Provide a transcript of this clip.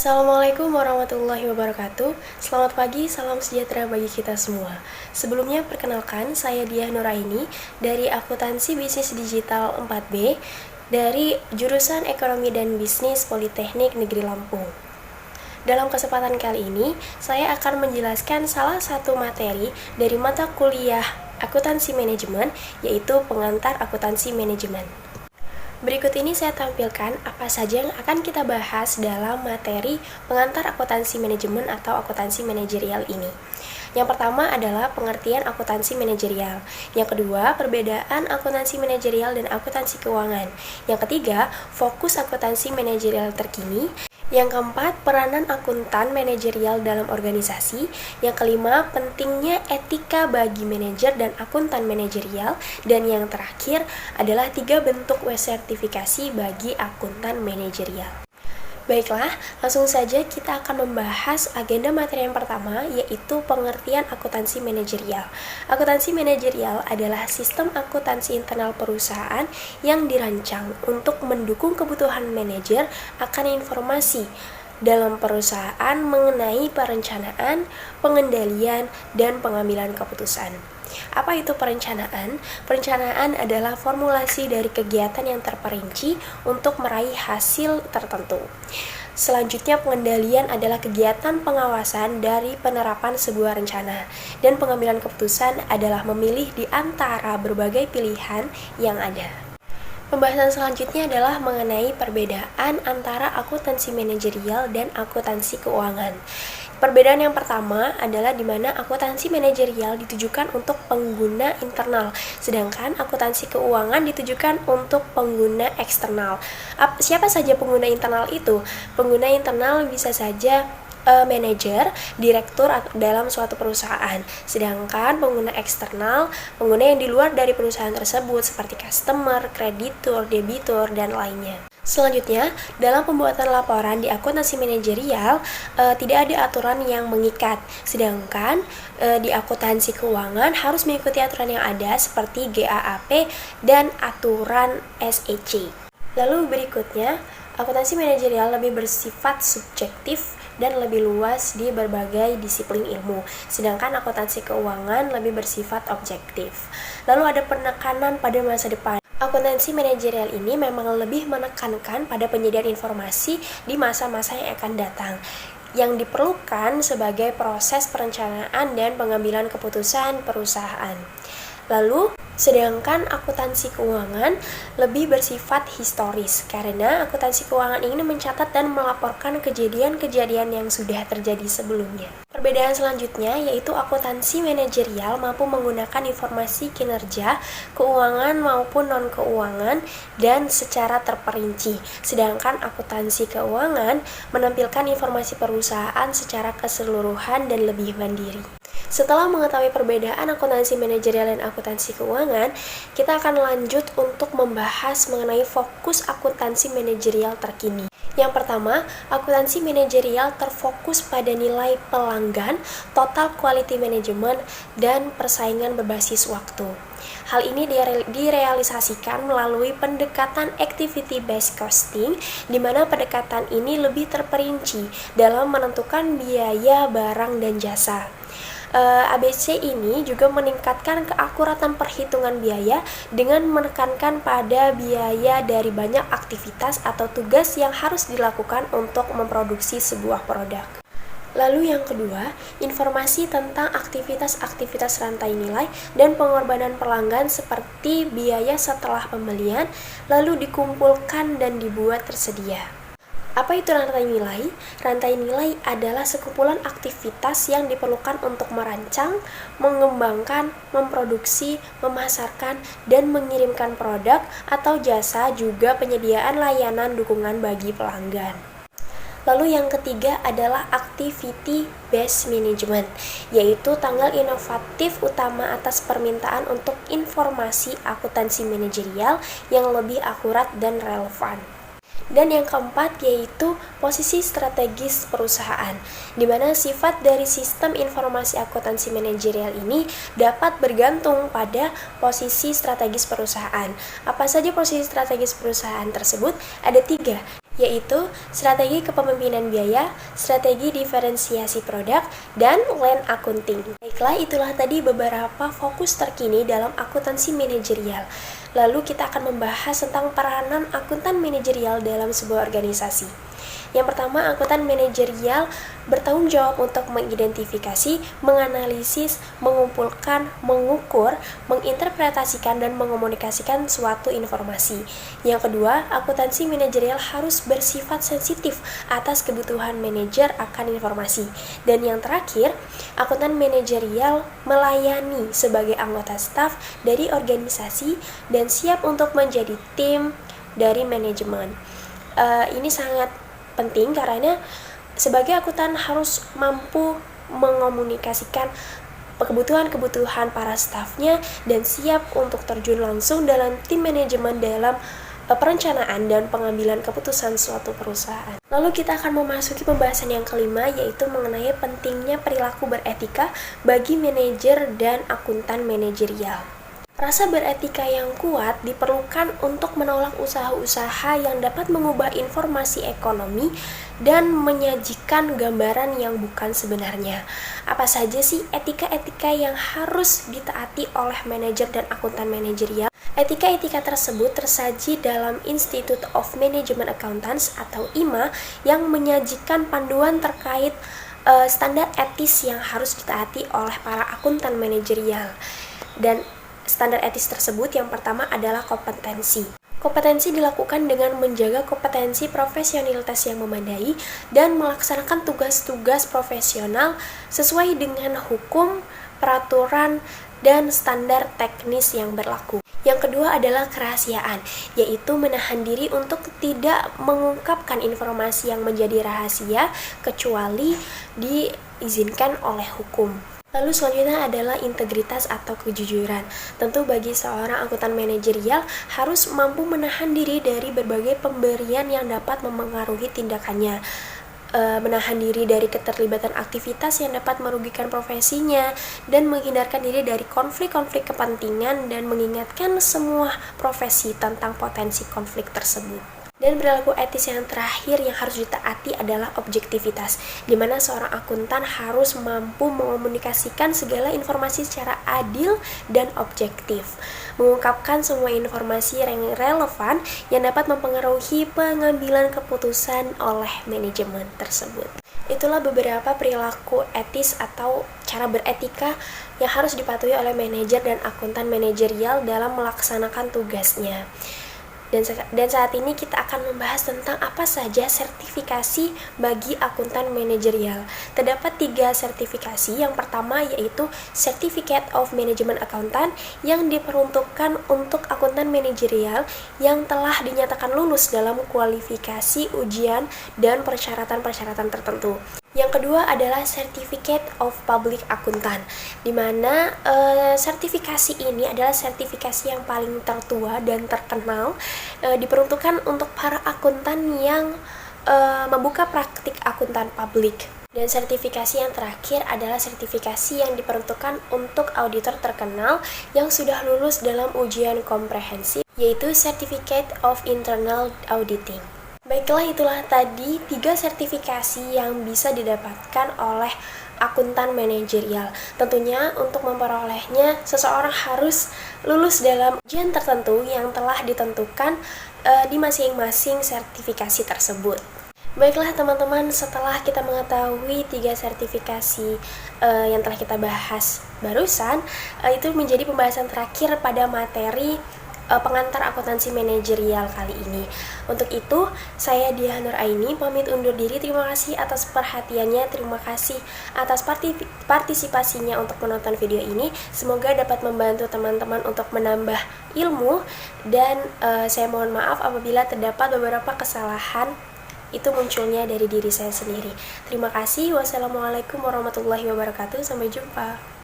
Assalamualaikum warahmatullahi wabarakatuh. Selamat pagi, salam sejahtera bagi kita semua. Sebelumnya perkenalkan, saya Diah Nuraini dari Akuntansi Bisnis Digital 4B dari jurusan Ekonomi dan Bisnis Politeknik Negeri Lampung. Dalam kesempatan kali ini, saya akan menjelaskan salah satu materi dari mata kuliah Akuntansi Manajemen, yaitu Pengantar Akuntansi Manajemen. Berikut ini saya tampilkan apa saja yang akan kita bahas dalam materi pengantar akuntansi manajemen atau akuntansi manajerial ini. Yang pertama adalah pengertian akuntansi manajerial. Yang kedua, perbedaan akuntansi manajerial dan akuntansi keuangan. Yang ketiga, fokus akuntansi manajerial terkini. Yang keempat, peranan akuntan manajerial dalam organisasi. Yang kelima, pentingnya etika bagi manajer dan akuntan manajerial. Dan yang terakhir adalah 3 bentuk sertifikasi bagi akuntan manajerial. Baiklah, langsung saja kita akan membahas agenda materi yang pertama, yaitu pengertian akuntansi manajerial. Akuntansi manajerial adalah sistem akuntansi internal perusahaan yang dirancang untuk mendukung kebutuhan manajer akan informasi dalam perusahaan mengenai perencanaan, pengendalian, dan pengambilan keputusan. Apa itu perencanaan? Perencanaan adalah formulasi dari kegiatan yang terperinci untuk meraih hasil tertentu. Selanjutnya, pengendalian adalah kegiatan pengawasan dari penerapan sebuah rencana, dan pengambilan keputusan adalah memilih di antara berbagai pilihan yang ada. Pembahasan selanjutnya adalah mengenai perbedaan antara akuntansi manajerial dan akuntansi keuangan. Perbedaan yang pertama adalah di mana akuntansi manajerial ditujukan untuk pengguna internal, sedangkan akuntansi keuangan ditujukan untuk pengguna eksternal. Siapa saja pengguna internal itu? Pengguna internal bisa saja manajer, direktur dalam suatu perusahaan. Sedangkan pengguna eksternal, pengguna yang di luar dari perusahaan tersebut seperti customer, kreditur, debitur, dan lainnya. Selanjutnya, dalam pembuatan laporan di akuntansi manajerial tidak ada aturan yang mengikat, sedangkan di akuntansi keuangan harus mengikuti aturan yang ada seperti GAAP dan aturan SEC. Lalu berikutnya, akuntansi manajerial lebih bersifat subjektif dan lebih luas di berbagai disiplin ilmu, sedangkan akuntansi keuangan lebih bersifat objektif. Lalu ada penekanan pada masa depan. Akuntansi manajerial ini memang lebih menekankan pada penyediaan informasi di masa-masa yang akan datang, yang diperlukan sebagai proses perencanaan dan pengambilan keputusan perusahaan. Lalu, sedangkan akuntansi keuangan lebih bersifat historis, karena akuntansi keuangan ini mencatat dan melaporkan kejadian-kejadian yang sudah terjadi sebelumnya. Perbedaan selanjutnya yaitu akuntansi manajerial mampu menggunakan informasi kinerja, keuangan maupun non-keuangan, dan secara terperinci. Sedangkan akuntansi keuangan menampilkan informasi perusahaan secara keseluruhan dan lebih mandiri. Setelah mengetahui perbedaan akuntansi manajerial dan akuntansi keuangan, kita akan lanjut untuk membahas mengenai fokus akuntansi manajerial terkini. Yang pertama, akuntansi manajerial terfokus pada nilai pelanggan, total quality management, dan persaingan berbasis waktu. Hal ini direalisasikan melalui pendekatan activity based costing, di mana pendekatan ini lebih terperinci dalam menentukan biaya barang dan jasa. ABC ini juga meningkatkan keakuratan perhitungan biaya dengan menekankan pada biaya dari banyak aktivitas atau tugas yang harus dilakukan untuk memproduksi sebuah produk. Lalu yang kedua, informasi tentang aktivitas-aktivitas rantai nilai dan pengorbanan pelanggan seperti biaya setelah pembelian, lalu dikumpulkan dan dibuat tersedia. Apa itu rantai nilai? Rantai nilai adalah sekumpulan aktivitas yang diperlukan untuk merancang, mengembangkan, memproduksi, memasarkan, dan mengirimkan produk atau jasa, juga penyediaan layanan dukungan bagi pelanggan. Lalu yang ketiga adalah activity based management, yaitu tanggal inovatif utama atas permintaan untuk informasi akuntansi manajerial yang lebih akurat dan relevan. Dan yang keempat yaitu posisi strategis perusahaan, di mana sifat dari sistem informasi akuntansi manajerial ini dapat bergantung pada posisi strategis perusahaan. Apa saja posisi strategis perusahaan tersebut? Ada 3. yaitu strategi kepemimpinan biaya, strategi diferensiasi produk, dan land accounting. Baiklah, itulah tadi beberapa fokus terkini dalam akuntansi manajerial. Lalu kita akan membahas tentang peranan akuntan manajerial dalam sebuah organisasi. Yang pertama, akuntan manajerial bertanggung jawab untuk mengidentifikasi, menganalisis, mengumpulkan, mengukur, menginterpretasikan, dan mengomunikasikan suatu informasi. Yang kedua, akuntansi manajerial harus bersifat sensitif atas kebutuhan manajer akan informasi. Dan yang terakhir, akuntan manajerial melayani sebagai anggota staf dari organisasi dan siap untuk menjadi tim dari manajemen. Ini sangat penting karena sebagai akuntan harus mampu mengomunikasikan kebutuhan-kebutuhan para stafnya dan siap untuk terjun langsung dalam tim manajemen dalam perencanaan dan pengambilan keputusan suatu perusahaan. Lalu kita akan memasuki pembahasan yang kelima, yaitu mengenai pentingnya perilaku beretika bagi manajer dan akuntan manajerial. Rasa beretika yang kuat diperlukan untuk menolak usaha-usaha yang dapat mengubah informasi ekonomi dan menyajikan gambaran yang bukan sebenarnya. Apa saja sih etika-etika yang harus ditaati oleh manajer dan akuntan manajerial? Etika-etika tersebut tersaji dalam Institute of Management Accountants atau IMA yang menyajikan panduan terkait standar etis yang harus ditaati oleh para akuntan manajerial. Dan standar etis tersebut yang pertama adalah kompetensi. Kompetensi dilakukan dengan menjaga kompetensi profesionalitas yang memadai dan melaksanakan tugas-tugas profesional sesuai dengan hukum, peraturan, dan standar teknis yang berlaku. Yang kedua adalah kerahasiaan, yaitu menahan diri untuk tidak mengungkapkan informasi yang menjadi rahasia kecuali diizinkan oleh hukum. Lalu selanjutnya adalah integritas atau kejujuran. Tentu bagi seorang akuntan manajerial harus mampu menahan diri dari berbagai pemberian yang dapat memengaruhi tindakannya. Menahan diri dari keterlibatan aktivitas yang dapat merugikan profesinya dan menghindarkan diri dari konflik-konflik kepentingan dan mengingatkan semua profesi tentang potensi konflik tersebut. Dan perilaku etis yang terakhir yang harus ditaati adalah objektivitas, di mana seorang akuntan harus mampu mengomunikasikan segala informasi secara adil dan objektif, mengungkapkan semua informasi yang relevan yang dapat mempengaruhi pengambilan keputusan oleh manajemen tersebut. Itulah beberapa perilaku etis atau cara beretika yang harus dipatuhi oleh manajer dan akuntan manajerial dalam melaksanakan tugasnya. Dan saat ini kita akan membahas tentang apa saja sertifikasi bagi akuntan manajerial. Terdapat 3 sertifikasi. Yang pertama yaitu Certificate of Management Accountant yang diperuntukkan untuk akuntan manajerial yang telah dinyatakan lulus dalam kualifikasi ujian dan persyaratan-persyaratan tertentu. Yang kedua adalah Certificate of Public Accountant, di mana sertifikasi ini adalah sertifikasi yang paling tertua dan terkenal, diperuntukkan untuk para akuntan yang membuka praktik akuntan publik. Dan sertifikasi yang terakhir adalah sertifikasi yang diperuntukkan untuk auditor terkenal yang sudah lulus dalam ujian komprehensif, yaitu Certificate of Internal Auditing. Baiklah, itulah tadi 3 sertifikasi yang bisa didapatkan oleh akuntan manajerial. Tentunya untuk memperolehnya, seseorang harus lulus dalam ujian tertentu yang telah ditentukan di masing-masing sertifikasi tersebut. Baiklah teman-teman, setelah kita mengetahui 3 sertifikasi yang telah kita bahas barusan, itu menjadi pembahasan terakhir pada materi pengantar akuntansi manajerial kali ini. Untuk itu, saya Diah Nuraini pamit undur diri. Terima kasih atas perhatiannya, terima kasih atas partisipasinya untuk menonton video ini. Semoga dapat membantu teman-teman untuk menambah ilmu, dan saya mohon maaf apabila terdapat beberapa kesalahan itu munculnya dari diri saya sendiri. Terima kasih. Wassalamualaikum warahmatullahi wabarakatuh. Sampai jumpa.